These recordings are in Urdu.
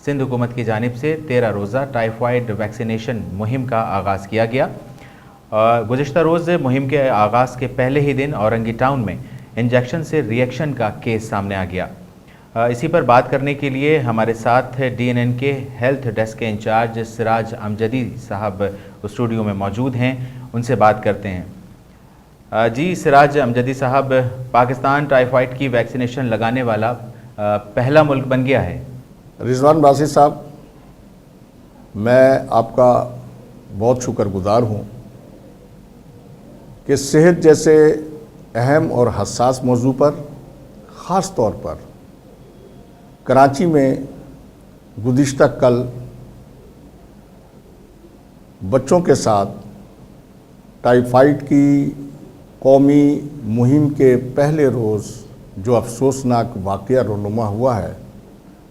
سندھ حکومت کی جانب سے 13 روزہ ٹائیفائڈ ویکسینیشن مہم کا آغاز کیا گیا۔ گزشتہ روز مہم کے آغاز کے پہلے ہی دن اورنگی ٹاؤن میں انجیکشن سے ری ایکشن کا کیس سامنے آ گیا۔ اسی پر بات کرنے کے لیے ہمارے ساتھ DNN کے ہیلتھ ڈیسک کے انچارج سراج امجدی صاحب اسٹوڈیو میں موجود ہیں، ان سے بات کرتے ہیں۔ جی سراج امجدی صاحب، پاکستان ٹائیفائڈ کی ویکسینیشن لگانے والا پہلا ملک بن گیا ہے۔ رضوان باسط صاحب، میں آپ کا بہت شکر گزار ہوں کہ صحت جیسے اہم اور حساس موضوع پر خاص طور پر کراچی میں گزشتہ کل بچوں کے ساتھ ٹائیفائڈ کی قومی مہم کے پہلے روز جو افسوسناک واقعہ رونما ہوا ہے،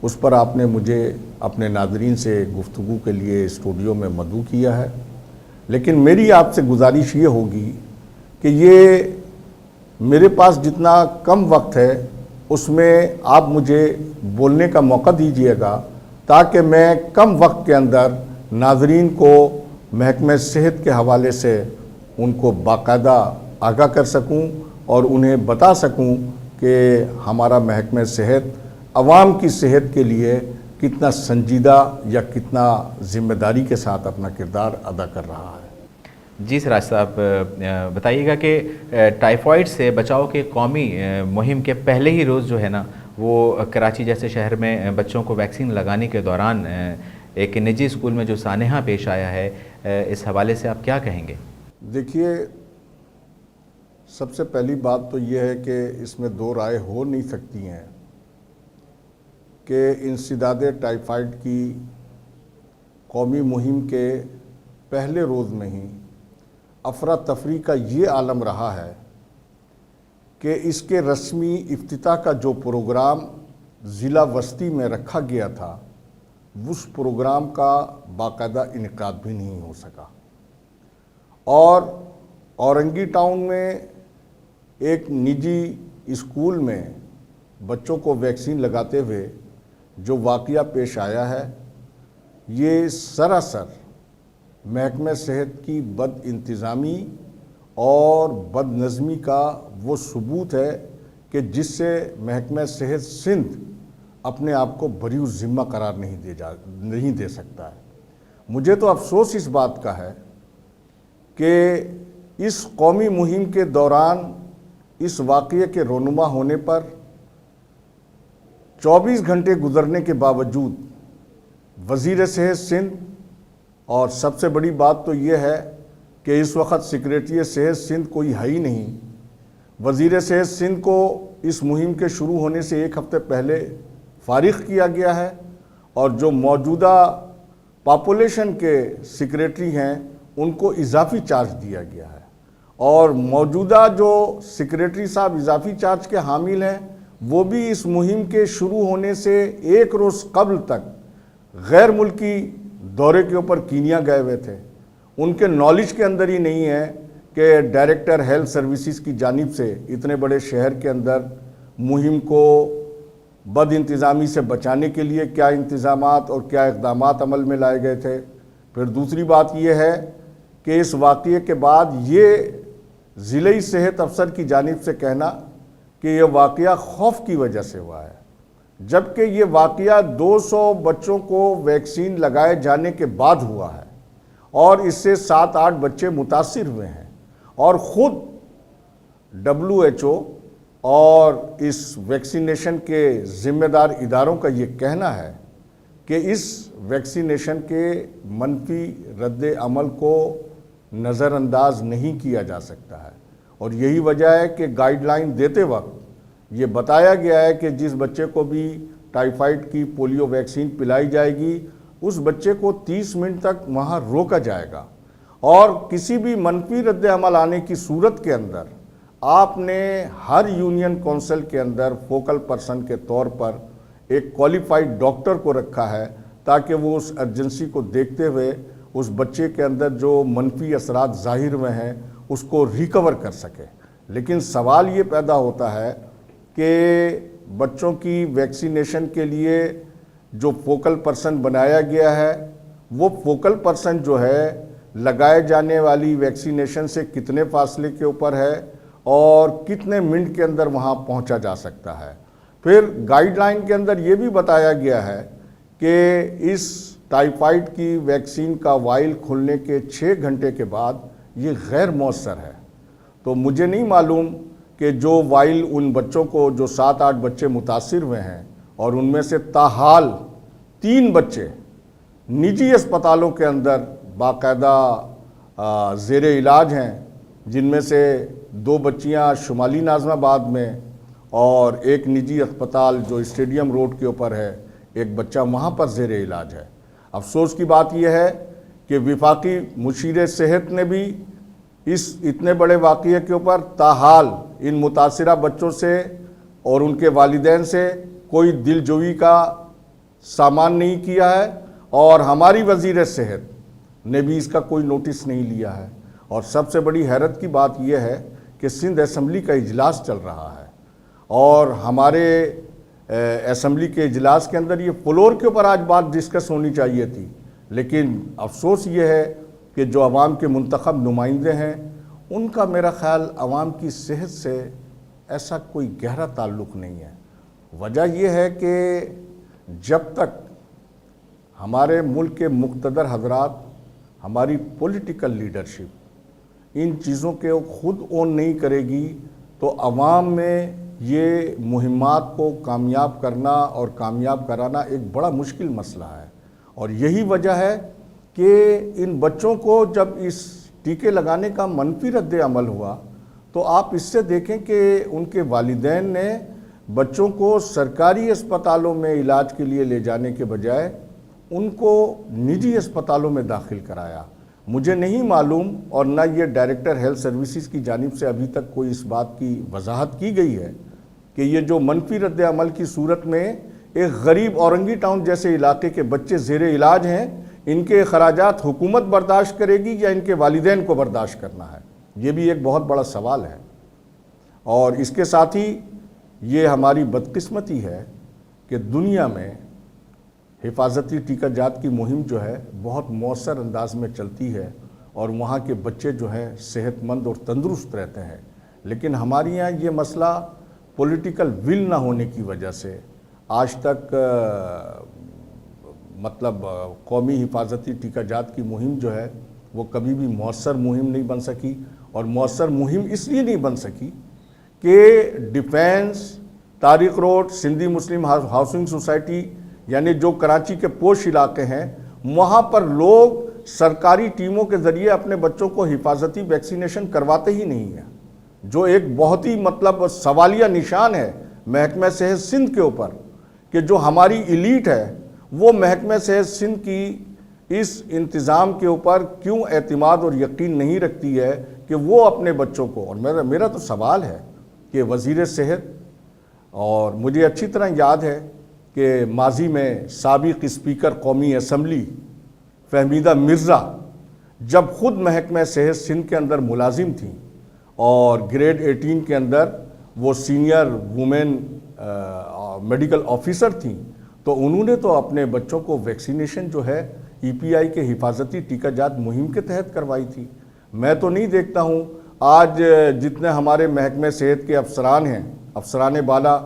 اس پر آپ نے مجھے اپنے ناظرین سے گفتگو کے لیے اسٹوڈیو میں مدعو کیا ہے، لیکن میری آپ سے گزارش یہ ہوگی کہ یہ میرے پاس جتنا کم وقت ہے اس میں آپ مجھے بولنے کا موقع دیجیے گا تاکہ میں کم وقت کے اندر ناظرین کو محکمہ صحت کے حوالے سے ان کو باقاعدہ آگاہ کر سکوں اور انہیں بتا سکوں کہ ہمارا محکمہ صحت عوام کی صحت کے لیے کتنا سنجیدہ یا کتنا ذمہ داری کے ساتھ اپنا کردار ادا کر رہا ہے۔ جی سراج صاحب، بتائیے گا کہ ٹائیفائڈ سے بچاؤ کے قومی مہم کے پہلے ہی روز جو ہے نا، وہ کراچی جیسے شہر میں بچوں کو ویکسین لگانے کے دوران ایک نجی اسکول میں جو سانحہ پیش آیا ہے، اس حوالے سے آپ کیا کہیں گے؟ دیکھیے، سب سے پہلی بات تو یہ ہے کہ اس میں دو رائے ہو نہیں سکتی ہیں کہ انسداد ٹائیفائڈ کی قومی مہم کے پہلے روز میں ہی افراتفری کا یہ عالم رہا ہے کہ اس کے رسمی افتتاح کا جو پروگرام ضلع وسطی میں رکھا گیا تھا، اس پروگرام کا باقاعدہ انعقاد بھی نہیں ہو سکا، اور اورنگی ٹاؤن میں ایک نجی اسکول میں بچوں کو ویکسین لگاتے ہوئے جو واقعہ پیش آیا ہے، یہ سراسر محکمہ صحت کی بد انتظامی اور بد نظمی کا وہ ثبوت ہے کہ جس سے محکمہ صحت سندھ اپنے آپ کو بری ذمہ قرار نہیں دے سکتا ہے۔ مجھے تو افسوس اس بات کا ہے کہ اس قومی مہم کے دوران اس واقعے کے رونما ہونے پر 24 گھنٹے گزرنے کے باوجود وزیر صحت سندھ، اور سب سے بڑی بات تو یہ ہے کہ اس وقت سیکریٹری صحت سندھ کوئی ہے ہی نہیں، وزیر صحت سندھ کو اس مہم کے شروع ہونے سے ایک ہفتے پہلے فارغ کیا گیا ہے، اور جو موجودہ پاپولیشن کے سیکریٹری ہیں ان کو اضافی چارج دیا گیا ہے، اور موجودہ جو سیکریٹری صاحب اضافی چارج کے حامل ہیں وہ بھی اس مہم کے شروع ہونے سے ایک روز قبل تک غیر ملکی دورے کے اوپر کینیا گئے ہوئے تھے۔ ان کے نالج کے اندر ہی نہیں ہے کہ ڈائریکٹر ہیلتھ سروسز کی جانب سے اتنے بڑے شہر کے اندر مہم کو بد انتظامی سے بچانے کے لیے کیا انتظامات اور کیا اقدامات عمل میں لائے گئے تھے۔ پھر دوسری بات یہ ہے کہ اس واقعے کے بعد یہ ضلعی صحت افسر کی جانب سے کہنا کہ یہ واقعہ خوف کی وجہ سے ہوا ہے، جبکہ یہ واقعہ 200 بچوں کو ویکسین لگائے جانے کے بعد ہوا ہے، اور اس سے 7-8 بچے متاثر ہوئے ہیں، اور خود WHO اور اس ویکسینیشن کے ذمہ دار اداروں کا یہ کہنا ہے کہ اس ویکسینیشن کے منفی رد عمل کو نظر انداز نہیں کیا جا سکتا ہے، اور یہی وجہ ہے کہ گائیڈ لائن دیتے وقت یہ بتایا گیا ہے کہ جس بچے کو بھی ٹائیفائڈ کی پولیو ویکسین پلائی جائے گی اس بچے کو 30 منٹ تک وہاں روکا جائے گا، اور کسی بھی منفی رد عمل آنے کی صورت کے اندر آپ نے ہر یونین کونسل کے اندر فوکل پرسن کے طور پر ایک کوالیفائڈ ڈاکٹر کو رکھا ہے تاکہ وہ اس ایمرجنسی کو دیکھتے ہوئے اس بچے کے اندر جو منفی اثرات ظاہر ہوئے ہیں اس کو ریکور کر سکے۔ لیکن سوال یہ پیدا ہوتا ہے کہ بچوں کی ویکسینیشن کے لیے جو فوکل پرسن بنایا گیا ہے وہ فوکل پرسن جو ہے لگائے جانے والی ویکسینیشن سے کتنے فاصلے کے اوپر ہے اور کتنے منٹ کے اندر وہاں پہنچا جا سکتا ہے۔ پھر گائیڈ لائن کے اندر یہ بھی بتایا گیا ہے کہ اس ٹائیفائڈ کی ویکسین کا وائل کھلنے کے 6 گھنٹے کے بعد یہ غیر مؤثر ہے۔ تو مجھے نہیں معلوم کہ جو وائل ان بچوں کو جو 7-8 بچے متاثر ہوئے ہیں اور ان میں سے تاحال 3 بچے نجی اسپتالوں کے اندر باقاعدہ زیر علاج ہیں، جن میں سے 2 بچیاں شمالی ناظم آباد میں اور ایک نجی اسپتال جو اسٹیڈیم روڈ کے اوپر ہے، ایک بچہ وہاں پر زیر علاج ہے۔ افسوس کی بات یہ ہے کہ وفاقی مشیر صحت نے بھی اس اتنے بڑے واقعے کے اوپر تاحال ان متاثرہ بچوں سے اور ان کے والدین سے کوئی دل جوئی کا سامان نہیں کیا ہے، اور ہماری وزیر صحت نے بھی اس کا کوئی نوٹس نہیں لیا ہے۔ اور سب سے بڑی حیرت کی بات یہ ہے کہ سندھ اسمبلی کا اجلاس چل رہا ہے اور ہمارے اسمبلی کے اجلاس کے اندر یہ فلور کے اوپر آج بات ڈسکس ہونی چاہیے تھی، لیکن افسوس یہ ہے کہ جو عوام کے منتخب نمائندے ہیں ان کا میرا خیال عوام کی صحت سے ایسا کوئی گہرا تعلق نہیں ہے۔ وجہ یہ ہے کہ جب تک ہمارے ملک کے مقتدر حضرات، ہماری پولیٹیکل لیڈرشپ ان چیزوں کے خود اون نہیں کرے گی تو عوام میں یہ مہمات کو کامیاب کرنا اور کامیاب کرانا ایک بڑا مشکل مسئلہ ہے۔ اور یہی وجہ ہے کہ ان بچوں کو جب اس ٹیکے لگانے کا منفی رد عمل ہوا تو آپ اس سے دیکھیں کہ ان کے والدین نے بچوں کو سرکاری اسپتالوں میں علاج کے لیے لے جانے کے بجائے ان کو نجی اسپتالوں میں داخل کرایا۔ مجھے نہیں معلوم اور نہ یہ ڈائریکٹر ہیلتھ سروسز کی جانب سے ابھی تک کوئی اس بات کی وضاحت کی گئی ہے کہ یہ جو منفی رد عمل کی صورت میں ایک غریب اورنگی ٹاؤن جیسے علاقے کے بچے زیر علاج ہیں، ان کے اخراجات حکومت برداشت کرے گی یا ان کے والدین کو برداشت کرنا ہے؟ یہ بھی ایک بہت بڑا سوال ہے۔ اور اس کے ساتھ ہی یہ ہماری بدقسمتی ہے کہ دنیا میں حفاظتی ٹیکہ جات کی مہم جو ہے بہت مؤثر انداز میں چلتی ہے اور وہاں کے بچے جو ہیں صحت مند اور تندرست رہتے ہیں، لیکن ہمارے یہاں یہ مسئلہ پولیٹیکل ول نہ ہونے کی وجہ سے آج تک قومی حفاظتی ٹیکہ جات کی مہم جو ہے وہ کبھی بھی مؤثر مہم نہیں بن سکی۔ اور مؤثر مہم اس لیے نہیں بن سکی کہ ڈیفینس، طارق روڈ، سندھی مسلم ہاؤسنگ سوسائٹی یعنی جو کراچی کے پوش علاقے ہیں، وہاں پر لوگ سرکاری ٹیموں کے ذریعے اپنے بچوں کو حفاظتی ویکسینیشن کرواتے ہی نہیں ہیں، جو ایک بہت ہی سوالیہ نشان ہے محکمہ صحت سندھ کے اوپر کہ جو ہماری ایلیٹ ہے وہ محکمہ صحت سندھ کی اس انتظام کے اوپر کیوں اعتماد اور یقین نہیں رکھتی ہے کہ وہ اپنے بچوں کو، اور میرا تو سوال ہے کہ وزیر صحت، اور مجھے اچھی طرح یاد ہے کہ ماضی میں سابق اسپیکر قومی اسمبلی فہمیدہ مرزا جب خود محکمہ صحت سندھ کے اندر ملازم تھیں اور گریڈ 18 کے اندر وہ سینئر وومن میڈیکل آفیسر تھیں، تو انہوں نے تو اپنے بچوں کو ویکسینیشن جو ہے ای پی آئی کے حفاظتی ٹیکہ جات مہم کے تحت کروائی تھی۔ میں تو نہیں دیکھتا ہوں آج جتنے ہمارے محکمہ صحت کے افسران ہیں، افسران بالا،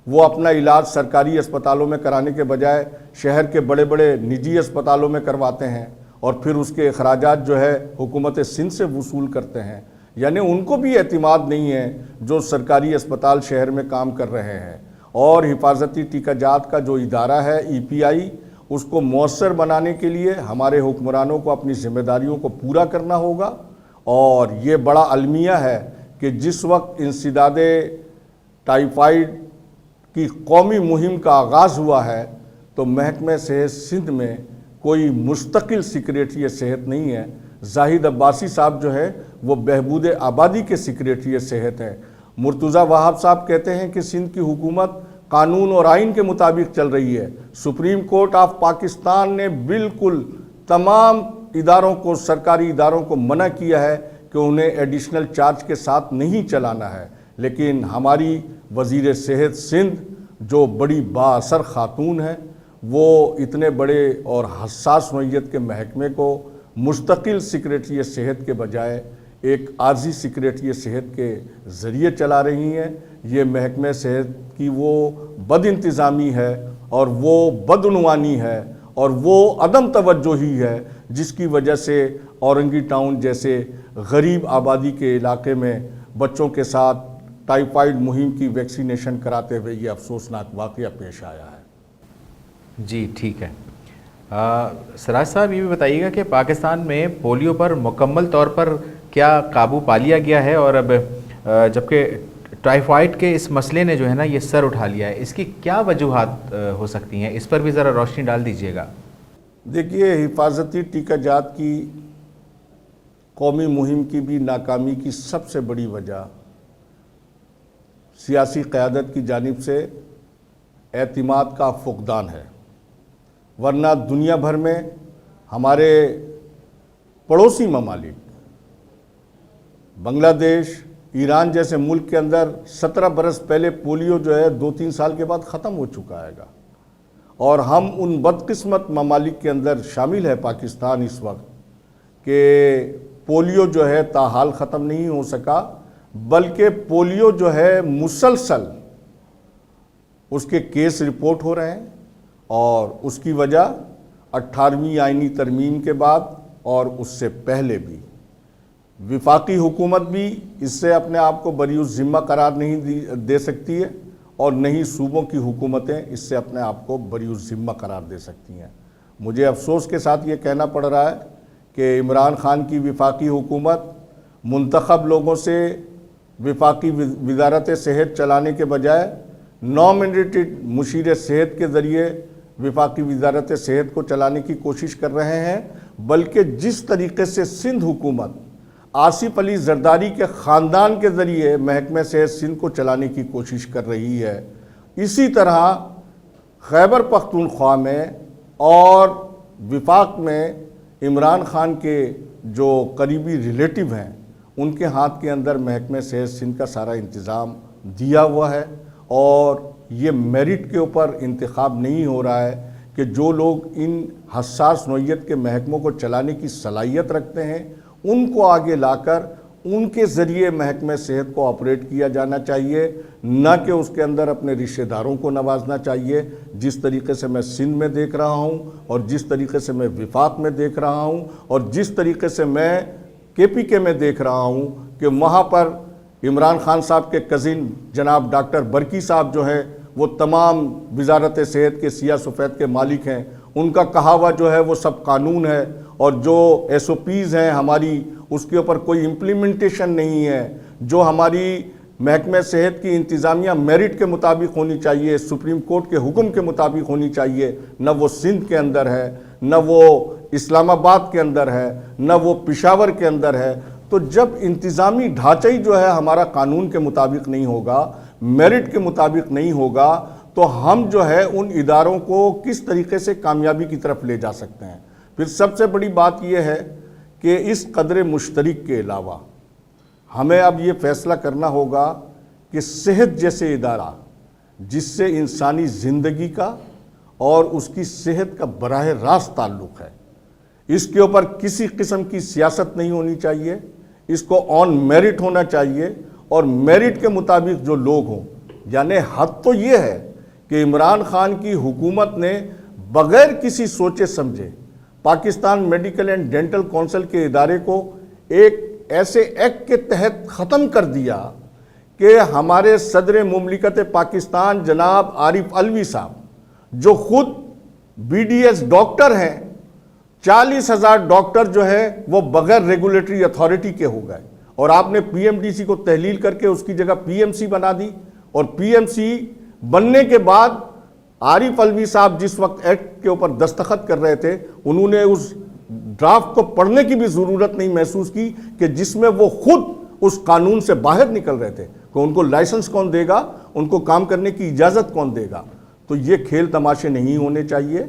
وہ اپنا علاج سرکاری اسپتالوں میں کرانے کے بجائے شہر کے بڑے بڑے نجی اسپتالوں میں کرواتے ہیں اور پھر اس کے اخراجات جو ہے حکومت سندھ سے وصول کرتے ہیں۔ یعنی ان کو بھی اعتماد نہیں ہے جو سرکاری اسپتال شہر میں کام کر رہے ہیں۔ اور حفاظتی ٹیکہ جات کا جو ادارہ ہے ای پی آئی، اس کو مؤثر بنانے کے لیے ہمارے حکمرانوں کو اپنی ذمہ داریوں کو پورا کرنا ہوگا۔ اور یہ بڑا المیہ ہے کہ جس وقت انسداد ٹائیفائڈ کی قومی مہم کا آغاز ہوا ہے تو محکمہ صحت سندھ میں کوئی مستقل سیکریٹری صحت نہیں ہے۔ زاہد عباسی صاحب جو ہے وہ بہبود آبادی کے سیکریٹری صحت ہیں۔ مرتضی وہاب صاحب کہتے ہیں کہ سندھ کی حکومت قانون اور آئین کے مطابق چل رہی ہے۔ سپریم کورٹ آف پاکستان نے بالکل تمام اداروں کو، سرکاری اداروں کو منع کیا ہے کہ انہیں ایڈیشنل چارج کے ساتھ نہیں چلانا ہے، لیکن ہماری وزیر صحت سندھ جو بڑی با اثر خاتون ہے، وہ اتنے بڑے اور حساس نوعیت کے محکمے کو مستقل سیکریٹریٹ صحت کے بجائے ایک عارضی سیکریٹریٹ صحت کے ذریعے چلا رہی ہیں۔ یہ محکمہ صحت کی وہ بد انتظامی ہے اور وہ بدعنوانی ہے اور وہ عدم توجہی ہے جس کی وجہ سے اورنگی ٹاؤن جیسے غریب آبادی کے علاقے میں بچوں کے ساتھ ٹائیفائیڈ مہم کی ویکسینیشن کراتے ہوئے یہ افسوسناک واقعہ پیش آیا ہے۔ جی ٹھیک ہے۔ سراج صاحب یہ بھی بتائیے گا کہ پاکستان میں پولیو پر مکمل طور پر کیا قابو پا لیا گیا ہے، اور اب جبکہ ٹائیفائیڈ کے اس مسئلے نے جو ہے نا یہ سر اٹھا لیا ہے، اس کی کیا وجوہات ہو سکتی ہیں؟ اس پر بھی ذرا روشنی ڈال دیجیے گا۔ دیکھیے، حفاظتی ٹیکہ جات کی قومی مہم کی بھی ناکامی کی سب سے بڑی وجہ سیاسی قیادت کی جانب سے اعتماد کا فقدان ہے، ورنہ دنیا بھر میں ہمارے پڑوسی ممالک بنگلہ دیش، ایران جیسے ملک کے اندر 17 برس پہلے پولیو جو ہے 2-3 سال کے بعد ختم ہو چکا ہے گا، اور ہم ان بدقسمت ممالک کے اندر شامل ہے پاکستان اس وقت کہ پولیو جو ہے تاحال ختم نہیں ہو سکا، بلکہ پولیو جو ہے مسلسل اس کے کیس رپورٹ ہو رہے ہیں، اور اس کی وجہ 18ویں آئینی ترمیم کے بعد اور اس سے پہلے بھی وفاقی حکومت بھی اس سے اپنے آپ کو بری الذمہ قرار نہیں دے سکتی ہے، اور نہ ہی صوبوں کی حکومتیں اس سے اپنے آپ کو بری الذمہ قرار دے سکتی ہیں۔ مجھے افسوس کے ساتھ یہ کہنا پڑ رہا ہے کہ عمران خان کی وفاقی حکومت منتخب لوگوں سے وفاقی وزارت صحت چلانے کے بجائے نامنڈیٹڈ مشیر صحت کے ذریعے وفاقی وزارت صحت کو چلانے کی کوشش کر رہے ہیں، بلکہ جس طریقے سے سندھ حکومت آصف علی زرداری کے خاندان کے ذریعے محکمہ صحت سندھ کو چلانے کی کوشش کر رہی ہے، اسی طرح خیبر پختونخوا میں اور وفاق میں عمران خان کے جو قریبی ریلیٹو ہیں ان کے ہاتھ کے اندر محکمہ صحت سندھ کا سارا انتظام دیا ہوا ہے، اور یہ میرٹ کے اوپر انتخاب نہیں ہو رہا ہے کہ جو لوگ ان حساس نوعیت کے محکموں کو چلانے کی صلاحیت رکھتے ہیں ان کو آگے لا کر ان کے ذریعے محکمہ صحت کو آپریٹ کیا جانا چاہیے، نہ کہ اس کے اندر اپنے رشتہ داروں کو نوازنا چاہیے، جس طریقے سے میں سندھ میں دیکھ رہا ہوں اور جس طریقے سے میں وفاق میں دیکھ رہا ہوں اور جس طریقے سے میں KPK میں دیکھ رہا ہوں کہ وہاں پر عمران خان صاحب کے کزن جناب ڈاکٹر برکی صاحب جو ہیں وہ تمام وزارت صحت کے سیاہ سفید کے مالک ہیں، ان کا کہا ہوا جو ہے وہ سب قانون ہے، اور جو SOPs ہیں ہماری اس کے اوپر کوئی امپلیمنٹیشن نہیں ہے، جو ہماری محکمہ صحت کی انتظامیہ میرٹ کے مطابق ہونی چاہیے، سپریم کورٹ کے حکم کے مطابق ہونی چاہیے، نہ وہ سندھ کے اندر ہے، نہ وہ اسلام آباد کے اندر ہے، نہ وہ پشاور کے اندر ہے۔ تو جب انتظامی ڈھانچہ ہی جو ہے ہمارا قانون کے مطابق نہیں ہوگا، میرٹ کے مطابق نہیں ہوگا، تو ہم جو ہے ان اداروں کو کس طریقے سے کامیابی کی طرف لے جا سکتے ہیں؟ پھر سب سے بڑی بات یہ ہے کہ اس قدر مشترک کے علاوہ ہمیں اب یہ فیصلہ کرنا ہوگا کہ صحت جیسے ادارہ جس سے انسانی زندگی کا اور اس کی صحت کا براہ راست تعلق ہے، اس کے اوپر کسی قسم کی سیاست نہیں ہونی چاہیے، اس کو آن میرٹ ہونا چاہیے، اور میرٹ کے مطابق جو لوگ ہوں، یعنی حد تو یہ ہے کہ عمران خان کی حکومت نے بغیر کسی سوچے سمجھے Pakistan medical and dental council کے ادارے کو ایک ایسے ایکٹ کے تحت ختم کر دیا کہ ہمارے صدر مملکت پاکستان جناب عارف علوی صاحب جو خود BDS ڈاکٹر ہیں، 40,000 ڈاکٹر جو ہے وہ بغیر ریگولیٹری اتھارٹی کے ہو گئے، اور آپ نے PMDC کو تحلیل کر کے اس کی جگہ PMC بنا دی، اور PMC بننے کے بعد عارف علوی صاحب جس وقت ایکٹ کے اوپر دستخط کر رہے تھے انہوں نے اس ڈرافٹ کو پڑھنے کی بھی ضرورت نہیں محسوس کی کہ جس میں وہ خود اس قانون سے باہر نکل رہے تھے کہ ان کو لائسنس کون دے گا، ان کو کام کرنے کی اجازت کون دے گا۔ تو یہ کھیل تماشے نہیں ہونے چاہیے،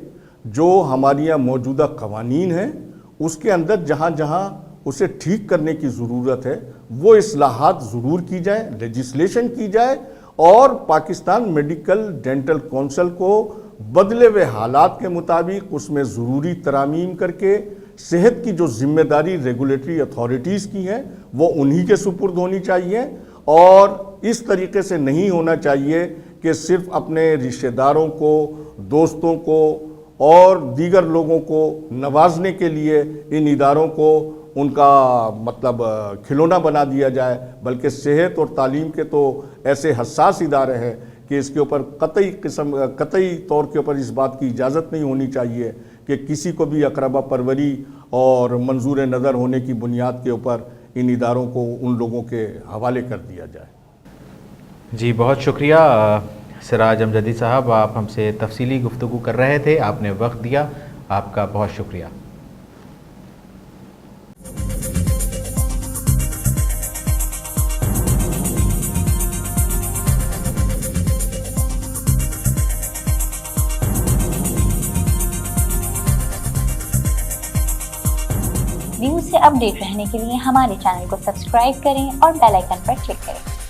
جو ہماری یہاں موجودہ قوانین ہیں اس کے اندر جہاں جہاں اسے ٹھیک کرنے کی ضرورت ہے وہ اصلاحات ضرور کی جائیں، لیجسلیشن کی جائے، اور پاکستان میڈیکل ڈینٹل کونسل کو بدلے ہوئے حالات کے مطابق اس میں ضروری ترامیم کر کے صحت کی جو ذمہ داری ریگولیٹری اتھارٹیز کی ہیں وہ انہی کے سپرد ہونی چاہیے، اور اس طریقے سے نہیں ہونا چاہیے کہ صرف اپنے رشتہ داروں کو، دوستوں کو اور دیگر لوگوں کو نوازنے کے لیے ان اداروں کو ان کا مطلب کھلونا بنا دیا جائے، بلکہ صحت اور تعلیم کے تو ایسے حساس ادارے ہیں کہ اس کے اوپر قطعی طور کے اوپر اس بات کی اجازت نہیں ہونی چاہیے کہ کسی کو بھی اقربا پروری اور منظور نظر ہونے کی بنیاد کے اوپر ان اداروں کو ان لوگوں کے حوالے کر دیا جائے۔ جی بہت شکریہ سراج امجدی صاحب، آپ ہم سے تفصیلی گفتگو کر رہے تھے، آپ نے وقت دیا، آپ کا بہت شکریہ۔ نیوز سے اپ ڈیٹ رہنے کے لیے ہمارے چینل کو سبسکرائب کریں اور بیل آئیکن پر کلک کریں۔